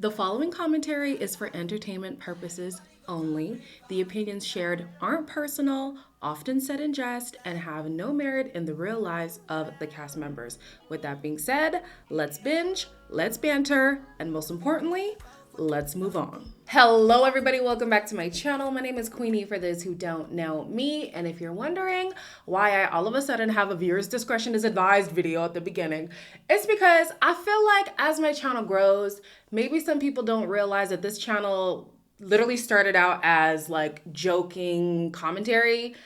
The following commentary is for entertainment purposes only. The opinions shared aren't personal, often said in jest, and have no merit in the real lives of the cast members. With that being said, let's binge, let's banter, and most importantly, let's move on. Hello, everybody. Welcome back to my channel. My name is Queenie for those who don't know me. And if you're wondering why I all of a sudden have a viewer's discretion is advised video at the beginning, it's because I feel like as my channel grows, maybe some people don't realize that this channel literally started out as like joking commentary.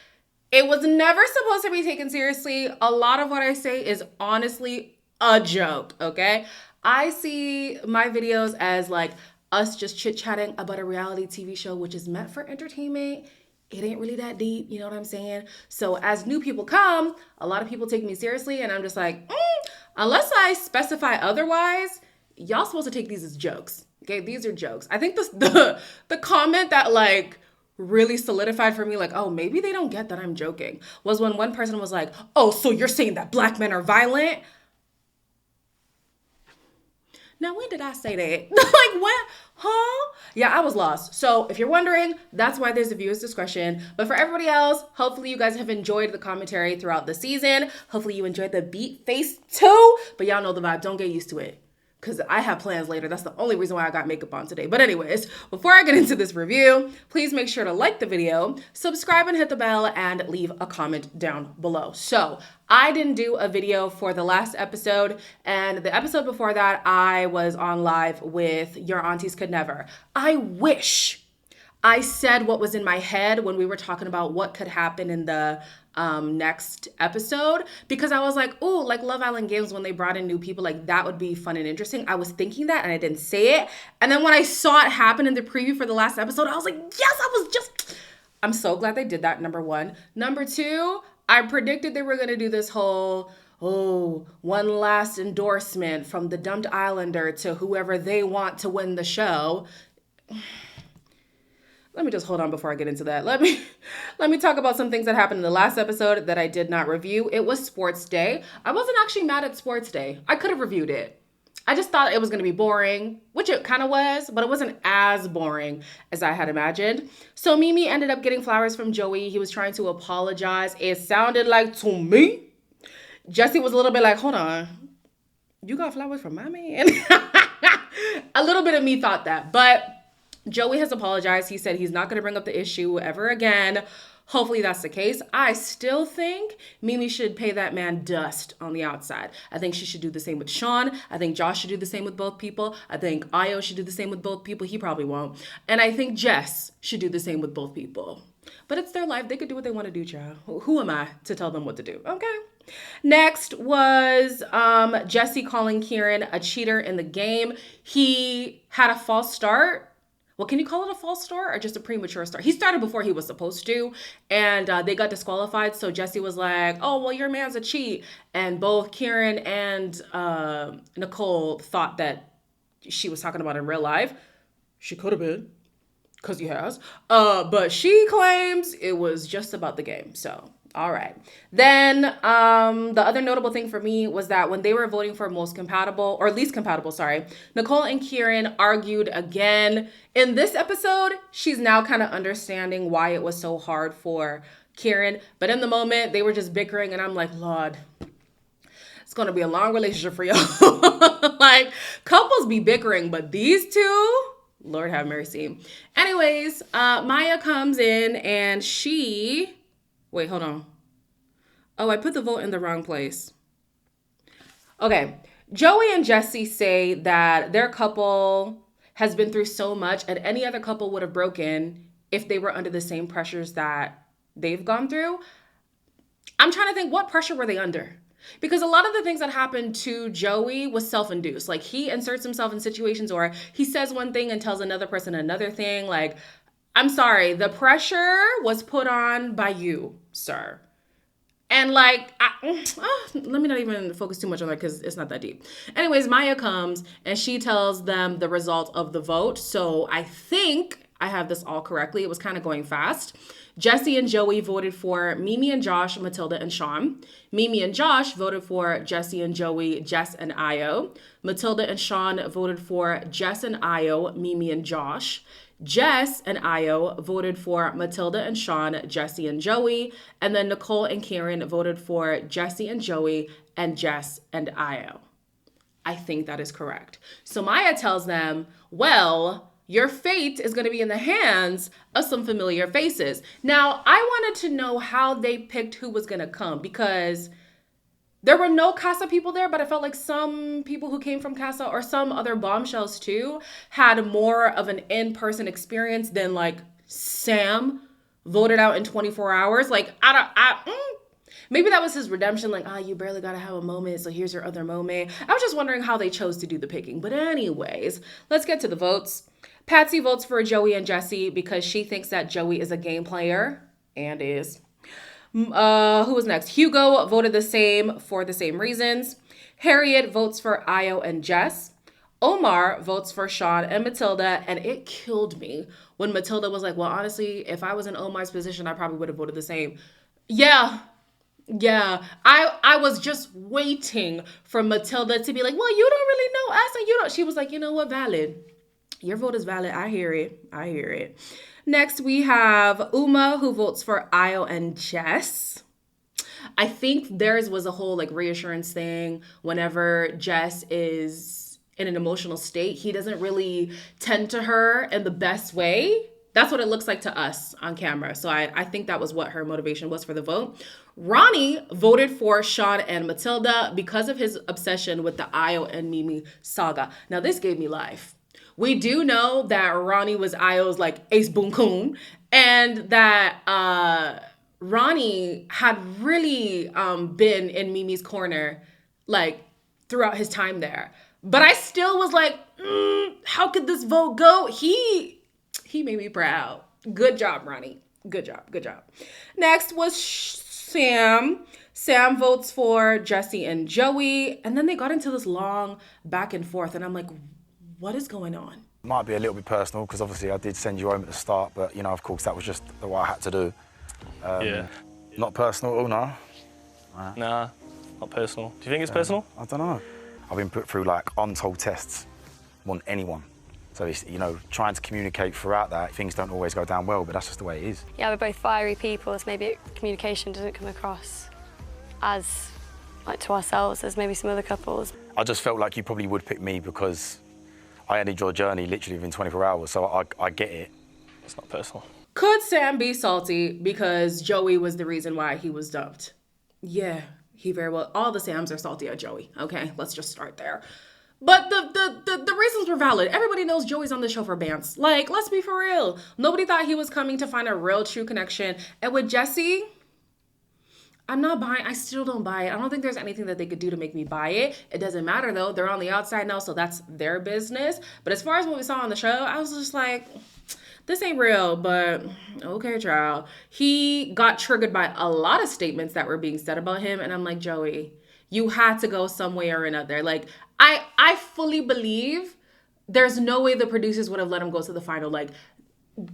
It was never supposed to be taken seriously. A lot of what I say is honestly a joke, okay? I see my videos as like us just chit-chatting about a reality TV show, which is meant for entertainment. It ain't really that deep, you know what I'm saying? So as new people come, a lot of people take me seriously, and I'm just like, unless I specify otherwise, y'all supposed to take these as jokes. Okay, these are jokes. I think the comment that like really solidified for me, like, oh, maybe they don't get that I'm joking, was when one person was like, oh, so you're saying that black men are violent? Now, when did I say that? Like, when? Huh? Yeah, I was lost. So, if you're wondering, that's why there's a viewer's discretion. But for everybody else, hopefully you guys have enjoyed the commentary throughout the season. Hopefully you enjoyed the beat face too. But y'all know the vibe. Don't get used to it, because I have plans later. That's the only reason why I got makeup on today. But anyways, before I get into this review, please make sure to like the video, subscribe and hit the bell, and leave a comment down below. So I didn't do a video for the last episode, and the episode before that, I was on live with Your Aunties Could Never. I wish I said what was in my head when we were talking about what could happen in the next episode, because I was like, oh, like Love Island Games, when they brought in new people, like that would be fun and interesting. I was thinking that and I didn't say it. And then when I saw it happen in the preview for the last episode, I was like, yes, I'm so glad they did that, number one. Number two, I predicted they were going to do this whole, oh, one last endorsement from the dumped islander to whoever they want to win the show. Let me just hold on before I get into that. Let me talk about some things that happened in the last episode that I did not review. It was Sports Day. I wasn't actually mad at Sports Day. I could have reviewed it. I just thought it was going to be boring, which it kind of was, but it wasn't as boring as I had imagined. So Mimi ended up getting flowers from Joey. He was trying to apologize. It sounded like to me, Jesse was a little bit like, hold on, you got flowers from my man? A little bit of me thought that, but Joey has apologized. He said he's not going to bring up the issue ever again. Hopefully that's the case. I still think Mimi should pay that man dust on the outside. I think she should do the same with Sean. I think Josh should do the same with both people. I think Ayo should do the same with both people. He probably won't. And I think Jess should do the same with both people. But it's their life. They could do what they want to do, child. Who am I to tell them what to do? Okay. Next was Jesse calling Kieran a cheater in the game. He had a false start. Well, can you call it a false start or just a premature start? He started before he was supposed to, and they got disqualified. So Jesse was like, oh, well, your man's a cheat. And both Kieran and Nicole thought that she was talking about in real life. She could have been, because he has. But she claims it was just about the game. So, all right. Then the other notable thing for me was that when they were voting for most compatible, or least compatible, sorry, Nicole and Kieran argued again. In this episode, she's now kind of understanding why it was so hard for Kieran. But in the moment, they were just bickering, and I'm like, Lord, it's going to be a long relationship for y'all. Like, couples be bickering, but these two, Lord have mercy. Anyways, Maya comes in and she... Wait, hold on. Oh, I put the vote in the wrong place. Okay. Joey and Jesse say that their couple has been through so much, and any other couple would have broken if they were under the same pressures that they've gone through. I'm trying to think, what pressure were they under? Because a lot of the things that happened to Joey was self-induced. Like, he inserts himself in situations, or he says one thing and tells another person another thing. Like, I'm sorry, the pressure was put on by you, sir. And like, let me not even focus too much on that because it's not that deep. Anyways, Maya comes and she tells them the result of the vote. So I think I have this all correctly. It was kind of going fast. Jesse and Joey voted for Mimi and Josh, Matilda and Sean. Mimi and Josh voted for Jesse and Joey, Jess and Io. Matilda and Sean voted for Jess and Io, Mimi and Josh. Jess and Io voted for Matilda and Sean, Jesse and Joey. And then Nicole and Karen voted for Jesse and Joey and Jess and Io. I think that is correct. So Maya tells them, well, your fate is going to be in the hands of some familiar faces. Now, I wanted to know how they picked who was going to come because there were no Casa people there, but I felt like some people who came from Casa or some other bombshells too had more of an in-person experience than like Sam voted out in 24 hours. Like, maybe that was his redemption. Like, you barely got to have a moment, so here's your other moment. I was just wondering how they chose to do the picking. But anyways, let's get to the votes. Patsy votes for Joey and Jesse because she thinks that Joey is a game player and is. Who was next? Hugo voted the same for the same reasons. Harriet votes for Io and Jess. Omar votes for Sean and Matilda, and it killed me when Matilda was like, well, honestly, if I was in Omar's position, I probably would have voted the same. Yeah. I was just waiting for Matilda to be like, well, you don't really know us, and you don't. She was like, you know what, valid. Your vote is valid. I hear it. Next, we have Uma, who votes for Io and Jess. I think theirs was a whole like reassurance thing. Whenever Jess is in an emotional state, he doesn't really tend to her in the best way. That's what it looks like to us on camera. So I think that was what her motivation was for the vote. Ronnie voted for Sean and Matilda because of his obsession with the Io and Mimi saga. Now, this gave me life. We do know that Ronnie was Io's like ace boom coon, and that Ronnie had really been in Mimi's corner like throughout his time there. But I still was like, how could this vote go? He made me proud. Good job, Ronnie. Good job. Next was Sam. Sam votes for Jesse and Joey, and then they got into this long back and forth, and I'm like, what is going on? Might be a little bit personal because obviously I did send you home at the start, but you know, of course, that was just what I had to do. Yeah. Not personal at all, no. Nah, not personal. Do you think it's personal? I don't know. I've been put through like untold tests more than anyone. So it's, you know, trying to communicate throughout that, things don't always go down well, but that's just the way it is. Yeah, we're both fiery people, so maybe communication doesn't come across as like to ourselves as maybe some other couples. I just felt like you probably would pick me because I ended your journey literally within 24 hours, so I get it. It's not personal. Could Sam be salty because Joey was the reason why he was dumped? Yeah, he very well. All the Sams are salty at Joey. Okay, let's just start there. But the reasons were valid. Everybody knows Joey's on the show for bands. Like, let's be for real. Nobody thought he was coming to find a real true connection. And with Jesse, I'm not buying. I still don't buy it. I don't think there's anything that they could do to make me buy it. It doesn't matter though. They're on the outside now, so that's their business. But as far as what we saw on the show, I was just like, this ain't real, but okay, child. He got triggered by a lot of statements that were being said about him. And I'm like, Joey, you had to go some way or another. Like, I fully believe there's no way the producers would have let him go to the final. Like,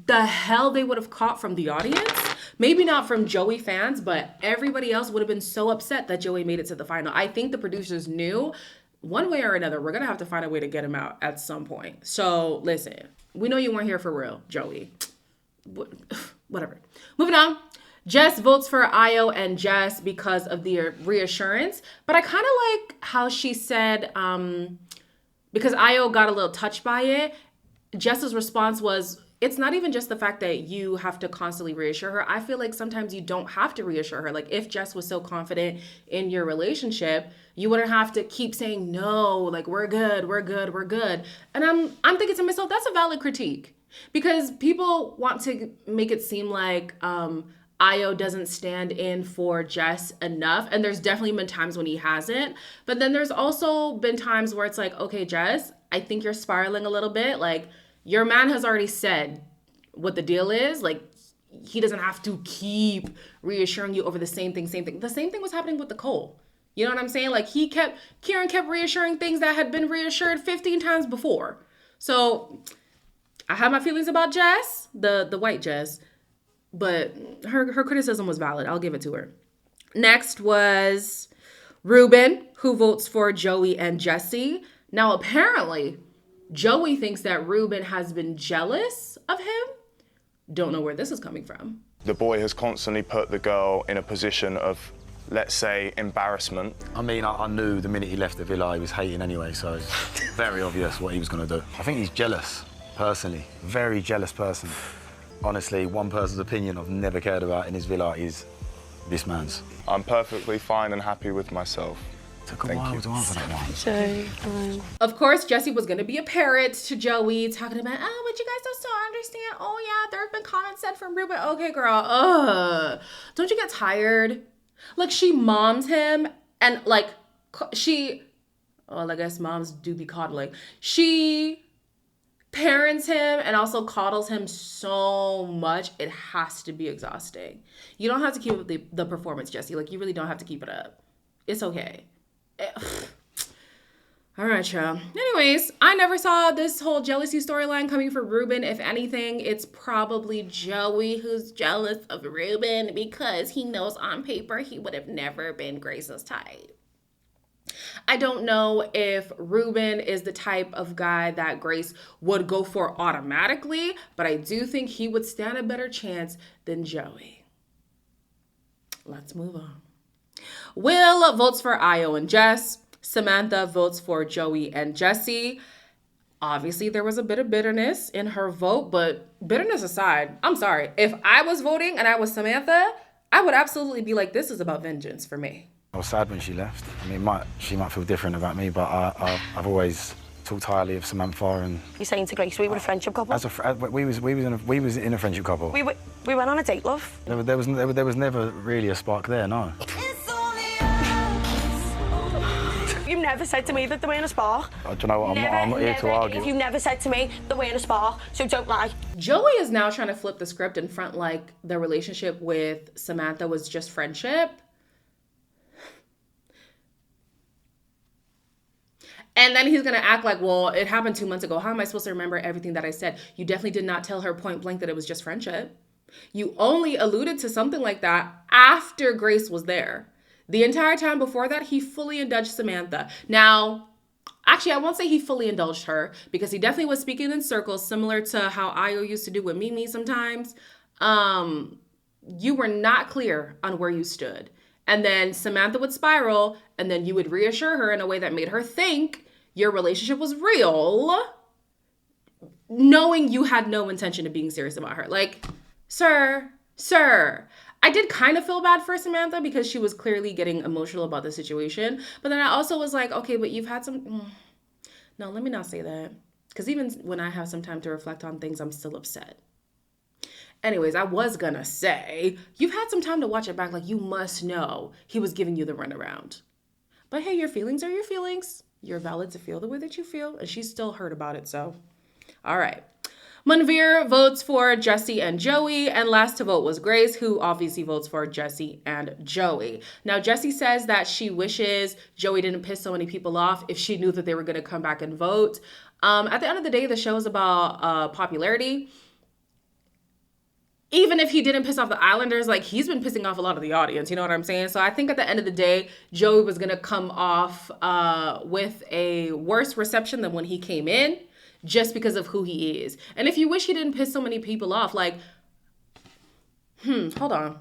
the hell they would have caught from the audience. Maybe not from Joey fans, but everybody else would have been so upset that Joey made it to the final. I think the producers knew one way or another, we're going to have to find a way to get him out at some point. So listen, we know you weren't here for real, Joey. Whatever. Moving on. Jess votes for Io and Jess because of the reassurance. But I kind of like how she said, because Io got a little touched by it, Jess's response was, it's not even just the fact that you have to constantly reassure her. I feel like sometimes you don't have to reassure her. Like, if Jess was so confident in your relationship, you wouldn't have to keep saying, no, like, we're good. And I'm thinking to myself, that's a valid critique. Because people want to make it seem like Io doesn't stand in for Jess enough. And there's definitely been times when he hasn't. But then there's also been times where it's like, okay, Jess, I think you're spiraling a little bit. Like, your man has already said what the deal is. Like, he doesn't have to keep reassuring you over the same thing. The same thing was happening with Nicole. You know what I'm saying? Like, Kieran kept reassuring things that had been reassured 15 times before. So I have my feelings about Jess, the white Jess, but her criticism was valid. I'll give it to her. Next was Ruben, who votes for Joey and Jesse. Now, apparently, Joey thinks that Ruben has been jealous of him. Don't know where this is coming from. The boy has constantly put the girl in a position of, let's say, embarrassment. I mean, I knew the minute he left the villa he was hating anyway, so it's very obvious what he was going to do. I think he's jealous, personally. Very jealous person. Honestly, one person's opinion I've never cared about in his villa is this man's. I'm perfectly fine and happy with myself. Took a while to answer that one. Of course, Jesse was going to be a parrot to Joey, talking about, oh, but you guys don't still understand. Oh, yeah, there have been comments said from Ruben. Okay, girl. Don't you get tired? Like, she moms him, and, like, I guess moms do be coddling. She parents him and also coddles him so much, it has to be exhausting. You don't have to keep up the performance, Jesse. Like, you really don't have to keep it up. It's okay. All right, y'all. Anyways, I never saw this whole jealousy storyline coming for Ruben. If anything, it's probably Joey who's jealous of Ruben because he knows on paper he would have never been Grace's type. I don't know if Ruben is the type of guy that Grace would go for automatically, but I do think he would stand a better chance than Joey. Let's move on. Will votes for Io and Jess. Samantha votes for Joey and Jesse. Obviously, there was a bit of bitterness in her vote, but bitterness aside, I'm sorry. If I was voting and I was Samantha, I would absolutely be like, this is about vengeance for me. I was sad when she left. I mean, she might feel different about me, but I've always talked highly of Samantha. And you're saying to Grace we were a friendship couple? We was in a friendship couple. We went on a date, love. There was never really a spark there, no. You've never said to me that there weren't a spark. Do you know what? I'm not here to argue. You've never said to me there weren't a spark, so don't lie. Joey is now trying to flip the script and front like the relationship with Samantha was just friendship. And then he's going to act like, well, it happened 2 months ago. How am I supposed to remember everything that I said? You definitely did not tell her point blank that it was just friendship. You only alluded to something like that after Grace was there. The entire time before that, he fully indulged Samantha. Now, actually, I won't say he fully indulged her because he definitely was speaking in circles, similar to how Io used to do with Mimi sometimes. You were not clear on where you stood. And then Samantha would spiral, and then you would reassure her in a way that made her think your relationship was real, knowing you had no intention of being serious about her. Like, sir, I did kind of feel bad for Samantha because she was clearly getting emotional about the situation. But then I also was like, okay, but you've had some... No, let me not say that. Because even when I have some time to reflect on things, I'm still upset. Anyways, I was gonna say, you've had some time to watch it back. Like, you must know he was giving you the runaround. But hey, your feelings are your feelings. You're valid to feel the way that you feel. And she's still hurt about it, so... All right. Manveer votes for Jesse and Joey, and last to vote was Grace, who obviously votes for Jesse and Joey. Now, Jesse says that she wishes Joey didn't piss so many people off if she knew that they were going to come back and vote. At the end of the day, the show is about popularity. Even if he didn't piss off the Islanders, like, he's been pissing off a lot of the audience, you know what I'm saying? So I think at the end of the day, Joey was going to come off with a worse reception than when he came in, just because of who he is. And if you wish he didn't piss so many people off, like, hold on.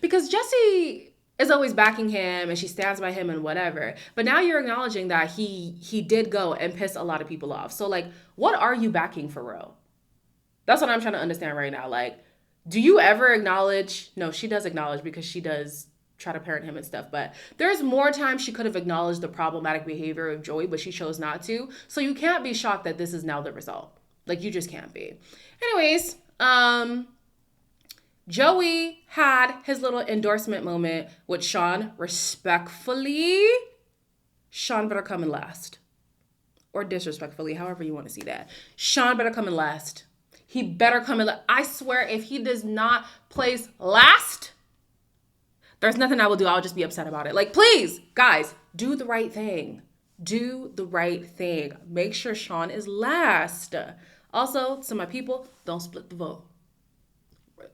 Because Jesse is always backing him and she stands by him and whatever. But now you're acknowledging that he did go and piss a lot of people off. So, like, what are you backing for real? That's what I'm trying to understand right now. Like, do you ever acknowledge... No, she does acknowledge because she does try to parent him and stuff, but there's more times she could have acknowledged the problematic behavior of Joey, but she chose not to. So you can't be shocked that this is now the result. Like, you just can't be. Anyways, Joey had his little endorsement moment with Sean. Respectfully, Sean better come in last. Or disrespectfully, however you want to see that. Sean better come in last. He better come in last. I swear, if he does not place last, there's nothing I will do. I'll just be upset about it. Like, please, guys, do the right thing. Do the right thing. Make sure Sean is last. Also, to my people, don't split the vote.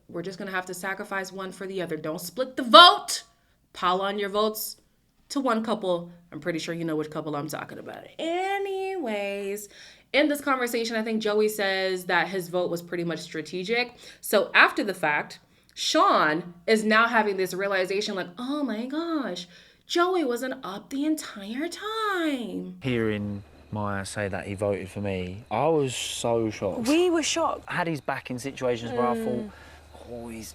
We're just going to have to sacrifice one for the other. Don't split the vote. Pile on your votes to one couple. I'm pretty sure you know which couple I'm talking about. Anyways, in this conversation, I think Joey says that his vote was pretty much strategic. So after the fact, Sean is now having this realization like, oh my gosh, Joey wasn't up the entire time. Hearing Maya say that he voted for me, I was so shocked. We were shocked. I had his back in situations where I thought, oh, he's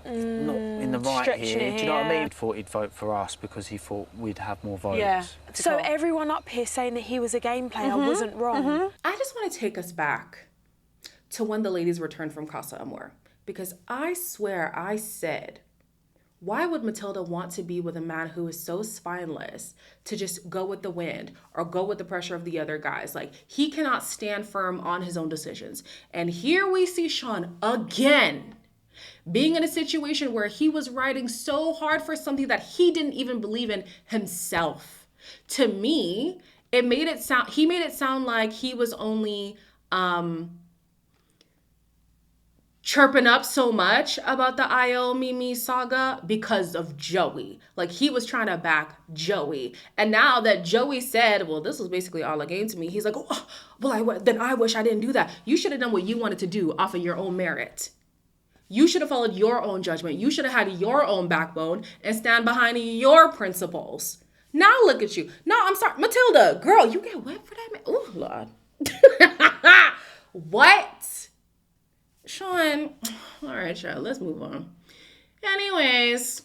not in the right Stretching here. it Do you know what I mean? here. He thought he'd vote for us because he thought we'd have more votes. Yeah. So everyone up here saying that he was a game player wasn't wrong. I just want to take us back to when the ladies returned from Casa Amor. Because I swear I said, why would Matilda want to be with a man who is so spineless to just go with the wind or go with the pressure of the other guys? Like, he cannot stand firm on his own decisions. And here we see Sean again being in a situation where he was riding so hard for something that he didn't even believe in himself. To me, he made it sound like he was only chirping up so much about the Io Mimi saga because of Joey. Like, he was trying to back Joey. And now that Joey said, well, this was basically all a game to me, he's like, oh, well, then I wish I didn't do that. You should have done what you wanted to do off of your own merit. You should have followed your own judgment. You should have had your own backbone and stand behind your principles. Now look at you. No, I'm sorry. Matilda, girl, you get wet for that man. Oh, Lord. What? Sean, all right, Sean, let's move on. Anyways,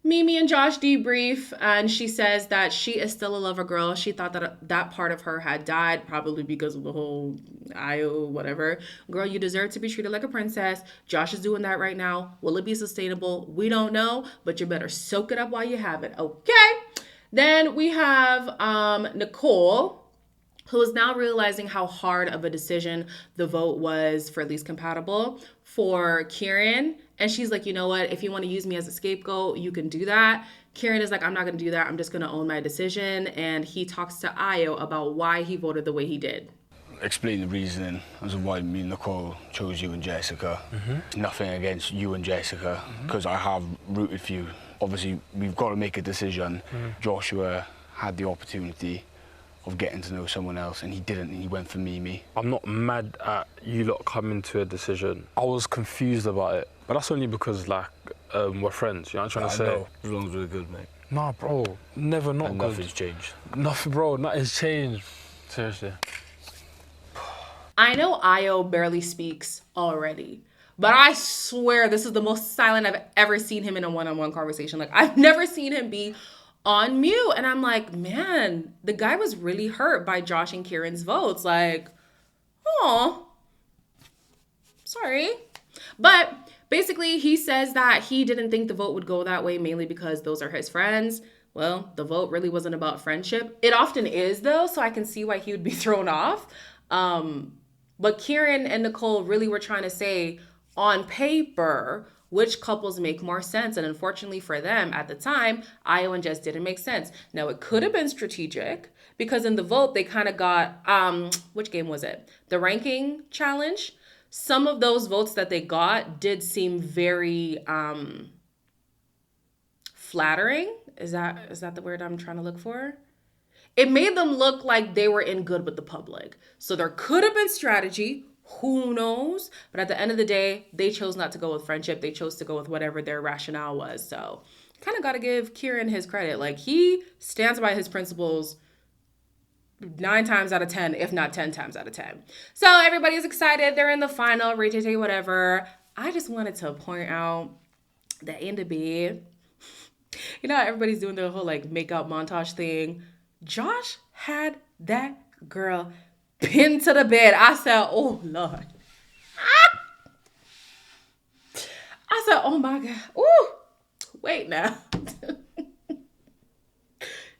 Mimi and Josh debrief, and she says that she is still a lover girl. She thought that that part of her had died, probably because of the whole IO, whatever. Girl, you deserve to be treated like a princess. Josh is doing that right now. Will it be sustainable? We don't know, but you better soak it up while you have it, okay? Then we have Nicole, who is now realizing how hard of a decision the vote was for least compatible for Kieran. And she's like, you know what? If you want to use me as a scapegoat, you can do that. Kieran is like, I'm not going to do that. I'm just going to own my decision. And he talks to Io about why he voted the way he did. Explain the reasoning as to why me and Nicole chose you and Jessica. Nothing against you and Jessica, because I have rooted for you. Obviously, we've got to make a decision. Joshua had the opportunity of getting to know someone else, and he didn't, and he went for Mimi. I'm not mad at you lot coming to a decision. I was confused about it, but that's only because, like, we're friends, you know what I'm trying to say? know, as long as we're good, mate. Nah, bro, never not And good. nothing's changed. Nothing, bro, nothing's changed. Seriously. I know Io barely speaks already, but I swear this is the most silent I've ever seen him in a one-on-one conversation. Like, I've never seen him be on mute. And I'm like, man, the guy was really hurt by Josh and Kieran's votes. Like, oh, sorry. But basically, he says that he didn't think the vote would go that way, mainly because those are his friends. Well, the vote really wasn't about friendship. It often is, though, so I can see why he would be thrown off. But Kieran and Nicole really were trying to say, on paper, which couples make more sense. And unfortunately for them, at the time, Io and Jess didn't make sense. Now, it could have been strategic, because in the vote, they kind of got, which game was it? The ranking challenge. Some of those votes that they got did seem very flattering. Is that the word I'm trying to look for? It made them look like they were in good with the public. So there could have been strategy. Who knows? But at the end of the day, they chose not to go with friendship. They chose to go with whatever their rationale was. So kind of got to give Kieran his credit. Like, he stands by his principles 9 times out of 10, if not 10 times out of 10. So everybody's excited. They're in the final, retake, whatever. I just wanted to point out that in the bed, you know how everybody's doing their whole like make-out montage thing? Josh had that girl pinned to the bed. I said, oh, Lord. I said, oh, my God. Ooh, wait now.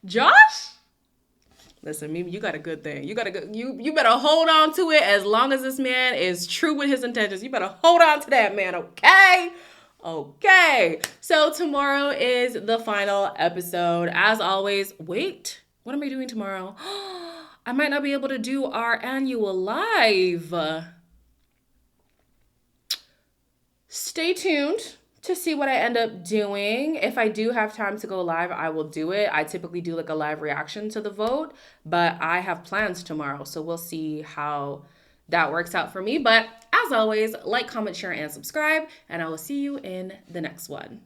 Josh? Listen, Mimi, you got a good thing. You better hold on to it as long as this man is true with his intentions. You better hold on to that, man, okay? Okay. So tomorrow is the final episode. As always, wait, what am I doing tomorrow? I might not be able to do our annual live. stay tuned to see what I end up doing. If I do have time to go live, I will do it. I typically do like a live reaction to the vote, but I have plans tomorrow, so we'll see how that works out for me. But as always, like, comment, share, and subscribe, and I will see you in the next one.